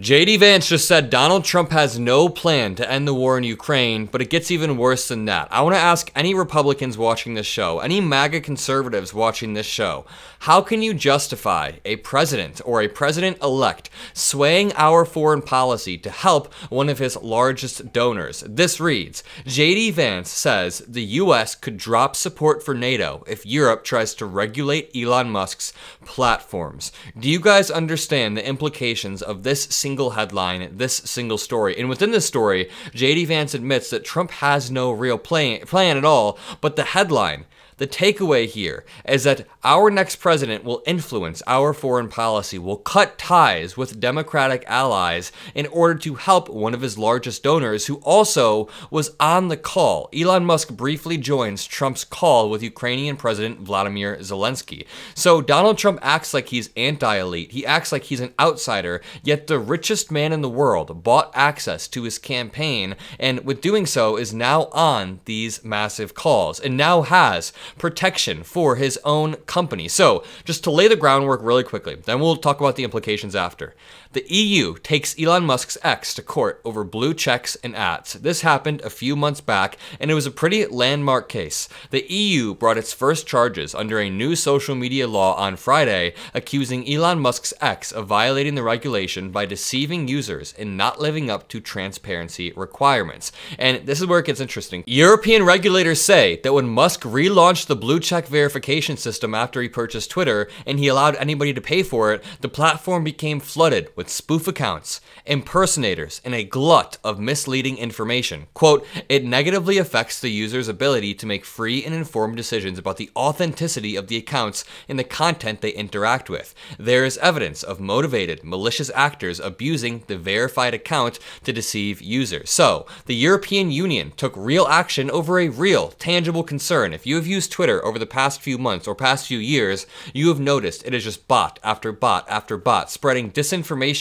JD Vance just said Donald Trump has no plan to end the war in Ukraine, but it gets even worse than that. I want to ask any Republicans watching this show, any MAGA conservatives watching this show, how can you justify a president or a president-elect swaying our foreign policy to help one of his largest donors? This reads, JD Vance says the US could drop support for NATO if Europe tries to regulate Elon Musk's platforms. Do you guys understand the implications of this single headline, this single story? And within this story, JD Vance admits that Trump has no real plan at all, but the headline, the takeaway here is that our next president will influence our foreign policy, will cut ties with Democratic allies in order to help one of his largest donors who also was on the call. Elon Musk briefly joins Trump's call with Ukrainian President Vladimir Zelensky. So Donald Trump acts like he's anti-elite. He acts like he's an outsider, yet the richest man in the world bought access to his campaign, and with doing so is now on these massive calls and now has protection for his own company. So just to lay the groundwork really quickly, then we'll talk about the implications after. The EU takes Elon Musk's ex to court over blue checks and ads. This happened a few months back, and it was a pretty landmark case. The EU brought its first charges under a new social media law on Friday, accusing Elon Musk's ex of violating the regulation by deceiving users and not living up to transparency requirements. And this is where it gets interesting. European regulators say that when Musk relaunched the blue check verification system after he purchased Twitter and he allowed anybody to pay for it, the platform became flooded with spoof accounts, impersonators, and a glut of misleading information. Quote, it negatively affects the user's ability to make free and informed decisions about the authenticity of the accounts and the content they interact with. There is evidence of motivated, malicious actors abusing the verified account to deceive users. So, the European Union took real action over a real, tangible concern. If you have used Twitter over the past few months or past few years, you have noticed it is just bot after bot after bot spreading disinformation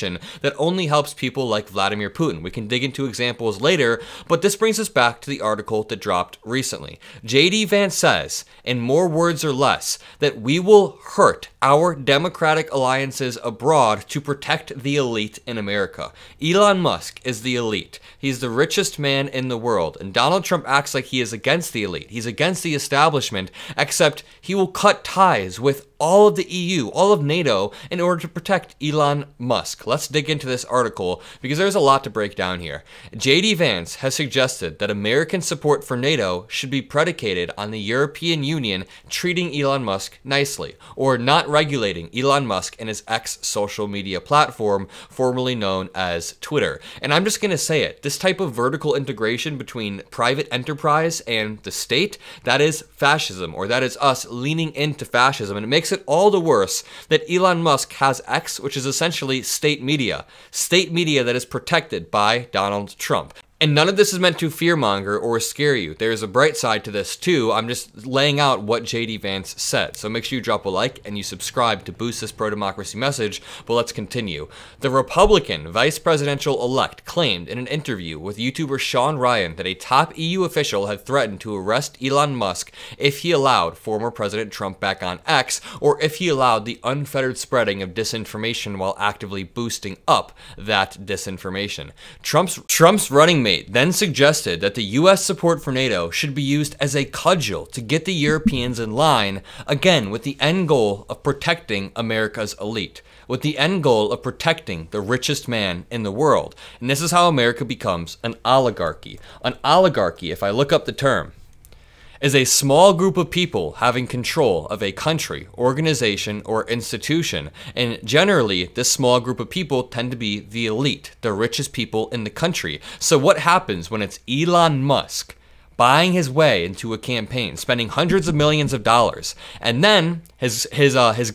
that only helps people like Vladimir Putin. We can dig into examples later, but this brings us back to the article that dropped recently. JD Vance says, in more words or less, that we will hurt our democratic alliances abroad to protect the elite in America. Elon Musk is the elite. He's the richest man in the world, and Donald Trump acts like he is against the elite. He's against the establishment, except he will cut ties with all of the EU, all of NATO, in order to protect Elon Musk. Let's dig into this article because there's a lot to break down here. JD Vance has suggested that American support for NATO should be predicated on the European Union treating Elon Musk nicely, or not regulating Elon Musk and his ex-social media platform, formerly known as Twitter. And I'm just gonna say it, this type of vertical integration between private enterprise and the state, that is fascism, or that is us leaning into fascism, and it makes it all the worse that Elon Musk has X, which is essentially state media that is protected by Donald Trump. And none of this is meant to fearmonger or scare you. There's a bright side to this too. I'm just laying out what JD Vance said. So make sure you drop a like and you subscribe to boost this pro-democracy message, but let's continue. The Republican vice presidential-elect claimed in an interview with YouTuber Sean Ryan that a top EU official had threatened to arrest Elon Musk if he allowed former President Trump back on X, or if he allowed the unfettered spreading of disinformation while actively boosting up that disinformation. Trump's running mate then suggested that the US support for NATO should be used as a cudgel to get the Europeans in line, again with the end goal of protecting America's elite, with the end goal of protecting the richest man in the world. And this is how America becomes an oligarchy. An oligarchy, if I look up the term, is a small group of people having control of a country, organization, or institution. And generally, this small group of people tend to be the elite, the richest people in the country. So what happens when it's Elon Musk buying his way into a campaign, spending hundreds of millions of dollars, and then his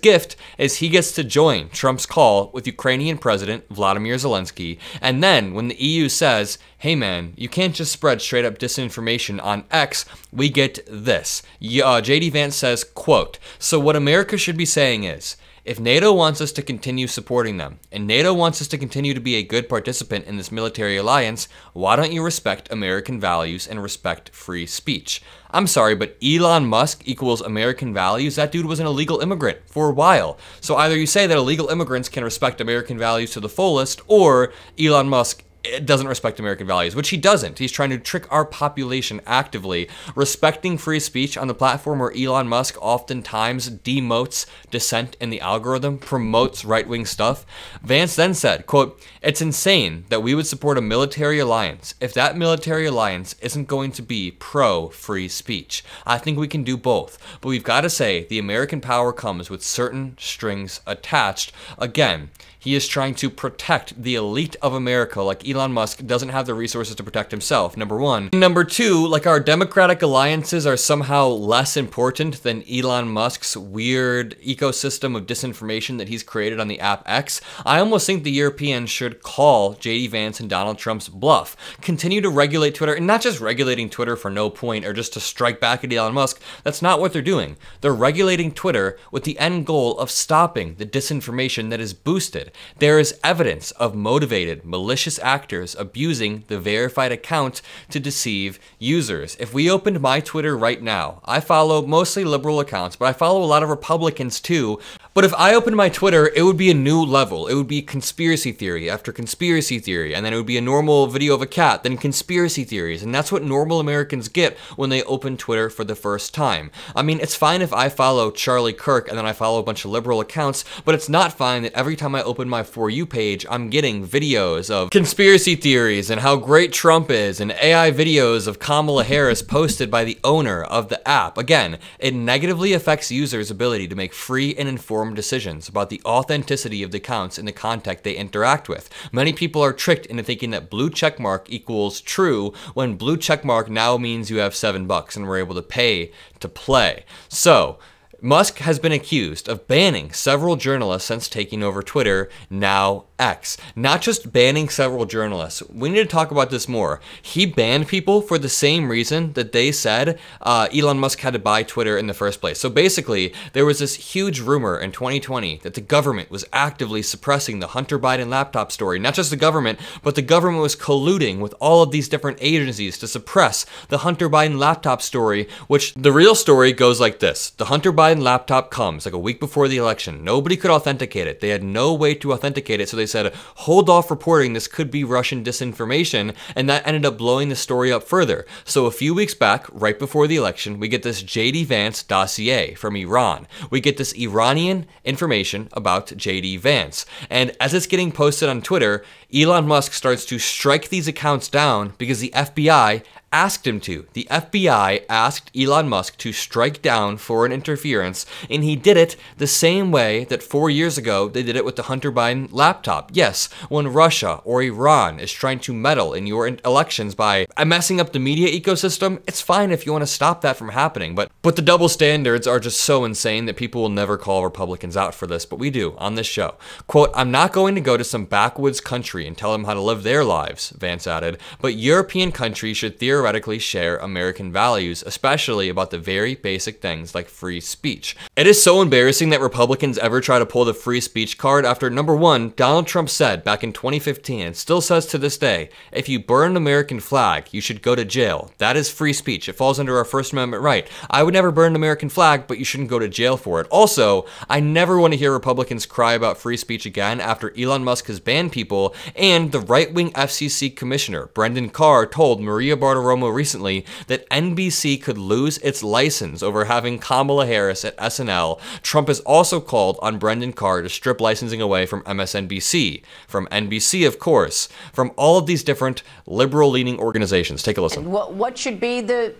gift is he gets to join Trump's call with Ukrainian President Vladimir Zelensky, and then when the EU says, hey man, you can't just spread straight up disinformation on X, we get this. JD Vance says, quote, so what America should be saying is, If NATO wants us to continue supporting them, and NATO wants us to continue to be a good participant in this military alliance, why don't you respect American values and respect free speech? I'm sorry, but Elon Musk equals American values? That dude was an illegal immigrant for a while. So either you say that illegal immigrants can respect American values to the fullest, or Elon Musk doesn't respect American values, which he doesn't. He's trying to trick our population actively. Respecting free speech on the platform where Elon Musk oftentimes demotes dissent in the algorithm, promotes right-wing stuff. Vance then said, quote, "It's insane that we would support a military alliance if that military alliance isn't going to be pro-free speech. I think we can do both, but we've got to say the American power comes with certain strings attached." Again, he is trying to protect the elite of America like Elon Musk doesn't have the resources to protect himself, number one. Number two, like our democratic alliances are somehow less important than Elon Musk's weird ecosystem of disinformation that he's created on the app X. I almost think the Europeans should call JD Vance and Donald Trump's bluff. Continue to regulate Twitter, and not just regulating Twitter for no point or just to strike back at Elon Musk. That's not what they're doing. They're regulating Twitter with the end goal of stopping the disinformation that is boosted. There is evidence of motivated, malicious actors abusing the verified account to deceive users. If we opened my Twitter right now, I follow mostly liberal accounts, but I follow a lot of Republicans too. But if I opened my Twitter, it would be a new level. It would be conspiracy theory after conspiracy theory, and then it would be a normal video of a cat, then conspiracy theories, and that's what normal Americans get when they open Twitter for the first time. I mean, it's fine if I follow Charlie Kirk and then I follow a bunch of liberal accounts, but it's not fine that every time I open my For You page, I'm getting videos of conspiracy theories and how great Trump is, and AI videos of Kamala Harris posted by the owner of the app. Again, it negatively affects users' ability to make free and informed decisions about the authenticity of the accounts and the content they interact with. Many people are tricked into thinking that blue checkmark equals true when blue checkmark now means you have $7 and we're able to pay to play. So, Musk has been accused of banning several journalists since taking over Twitter, now X. Not just banning several journalists. We need to talk about this more. He banned people for the same reason that they said Elon Musk had to buy Twitter in the first place. So basically, there was this huge rumor in 2020 that the government was actively suppressing the Hunter Biden laptop story. Not just the government, but the government was colluding with all of these different agencies to suppress the Hunter Biden laptop story, which the real story goes like this. The Hunter Biden laptop comes like a week before the election. Nobody could authenticate it. They had no way to authenticate it, so they said, hold off reporting, this could be Russian disinformation, and that ended up blowing the story up further. So a few weeks back, right before the election, we get this JD Vance dossier from Iran. We get this Iranian information about JD Vance. And as it's getting posted on Twitter, Elon Musk starts to strike these accounts down because the FBI asked him to. The FBI asked Elon Musk to strike down foreign interference, and he did it the same way that 4 years ago they did it with the Hunter Biden laptop. Yes, when Russia or Iran is trying to meddle in your elections by messing up the media ecosystem, it's fine if you want to stop that from happening, but the double standards are just so insane that people will never call Republicans out for this, but we do on this show. Quote, "I'm not going to go to some backwoods country and tell them how to live their lives," Vance added, "but European countries should theoretically share American values, especially about the very basic things like free speech." It is so embarrassing that Republicans ever try to pull the free speech card after, number one, Donald Trump said back in 2015, and still says to this day, if you burn an American flag, you should go to jail. That is free speech. It falls under our First Amendment right. I would never burn an American flag, but you shouldn't go to jail for it. Also, I never want to hear Republicans cry about free speech again after Elon Musk has banned people, and the right-wing FCC commissioner, Brendan Carr, told Maria Bartiromo recently that NBC could lose its license over having Kamala Harris at SNL. Trump has also called on Brendan Carr to strip licensing away from MSNBC, from NBC, of course, from all of these different liberal-leaning organizations. Take a listen. What should be the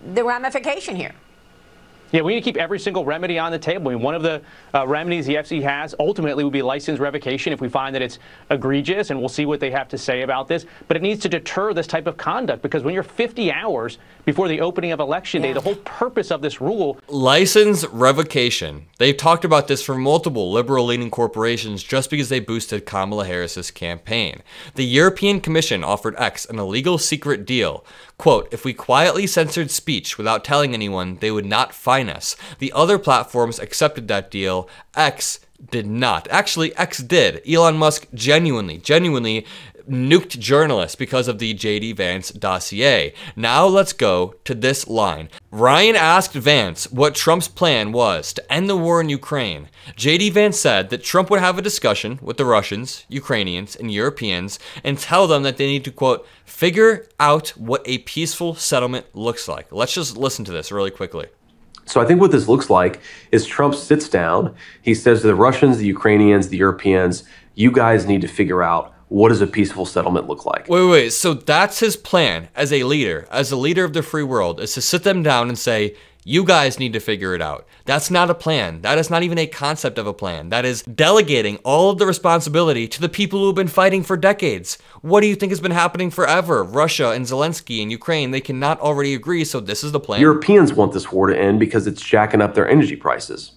ramification here? Yeah, we need to keep every single remedy on the table. I mean, one of the remedies the FCC has ultimately would be license revocation if we find that it's egregious, and we'll see what they have to say about this. But it needs to deter this type of conduct, because when you're 50 hours before the opening of Election Day, the whole purpose of this rule... License revocation. They've talked about this for multiple liberal-leaning corporations just because they boosted Kamala Harris's campaign. The European Commission offered X an illegal secret deal, Quote, if we quietly censored speech without telling anyone, they would not fine us. The other platforms accepted that deal. X did not. Actually, X did. Elon Musk genuinely nuked journalists because of the JD Vance dossier. Now let's go to this line. Ryan asked Vance what Trump's plan was to end the war in Ukraine. JD Vance said that Trump would have a discussion with the Russians, Ukrainians, and Europeans and tell them that they need to, quote, figure out what a peaceful settlement looks like. Let's just listen to this really quickly. So I think what this looks like is Trump sits down, he says to the Russians, the Ukrainians, the Europeans, you guys need to figure out what does a peaceful settlement look like? Wait. So that's his plan as a leader of the free world, is to sit them down and say, you guys need to figure it out. That's not a plan. That is not even a concept of a plan. That is delegating all of the responsibility to the people who have been fighting for decades. What do you think has been happening forever? Russia and Zelensky and Ukraine, they cannot already agree, so this is the plan. Europeans want this war to end because it's jacking up their energy prices.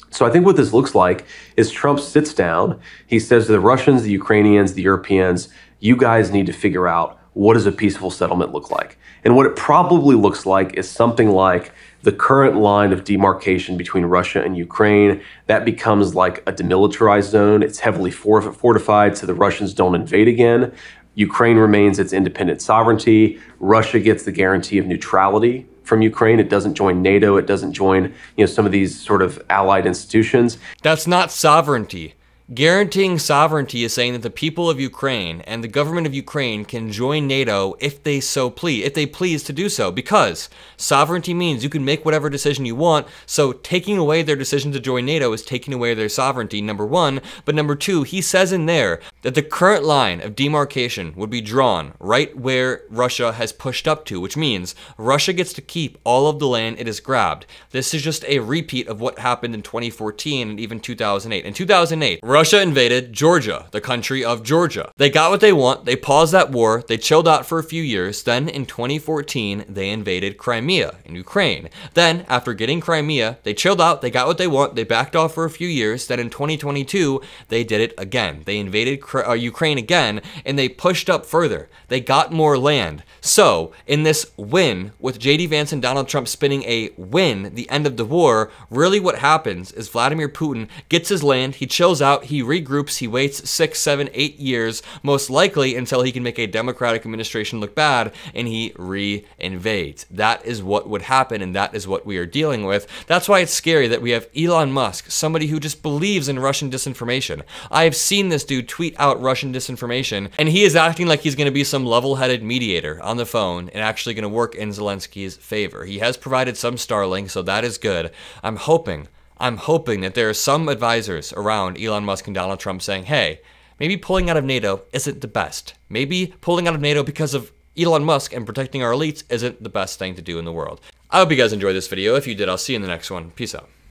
So I think what this looks like is Trump sits down, he says to the Russians, the Ukrainians, the Europeans, you guys need to figure out what does a peaceful settlement look like? And what it probably looks like is something like the current line of demarcation between Russia and Ukraine. That becomes like a demilitarized zone. It's heavily fortified so the Russians don't invade again. Ukraine remains its independent sovereignty. Russia gets the guarantee of neutrality from Ukraine. It doesn't join NATO. It doesn't join, some of these sort of allied institutions. That's not sovereignty. Guaranteeing sovereignty is saying that the people of Ukraine and the government of Ukraine can join NATO if they please to do so, because sovereignty means you can make whatever decision you want, so taking away their decision to join NATO is taking away their sovereignty, number one. But number two, he says in there that the current line of demarcation would be drawn right where Russia has pushed up to, which means Russia gets to keep all of the land it has grabbed. This is just a repeat of what happened in 2014 and even 2008. In 2008, Russia invaded Georgia, the country of Georgia. They got what they want, they paused that war, they chilled out for a few years, then in 2014, they invaded Crimea in Ukraine. Then, after getting Crimea, they chilled out, they got what they want, they backed off for a few years, then in 2022, they did it again. They invaded Ukraine again, and they pushed up further. They got more land. So, in this win, with JD Vance and Donald Trump spinning a win, the end of the war, really what happens is Vladimir Putin gets his land, he chills out, he regroups, he waits 6, 7, 8 years, most likely until he can make a Democratic administration look bad, and he re-invades. That is what would happen, and that is what we are dealing with. That's why it's scary that we have Elon Musk, somebody who just believes in Russian disinformation. I have seen this dude tweet out Russian disinformation, and he is acting like he's going to be some level-headed mediator on the phone and actually going to work in Zelensky's favor. He has provided some Starlink, so that is good. I'm hoping that there are some advisors around Elon Musk and Donald Trump saying, hey, maybe pulling out of NATO isn't the best. Maybe pulling out of NATO because of Elon Musk and protecting our elites isn't the best thing to do in the world. I hope you guys enjoyed this video. If you did, I'll see you in the next one. Peace out.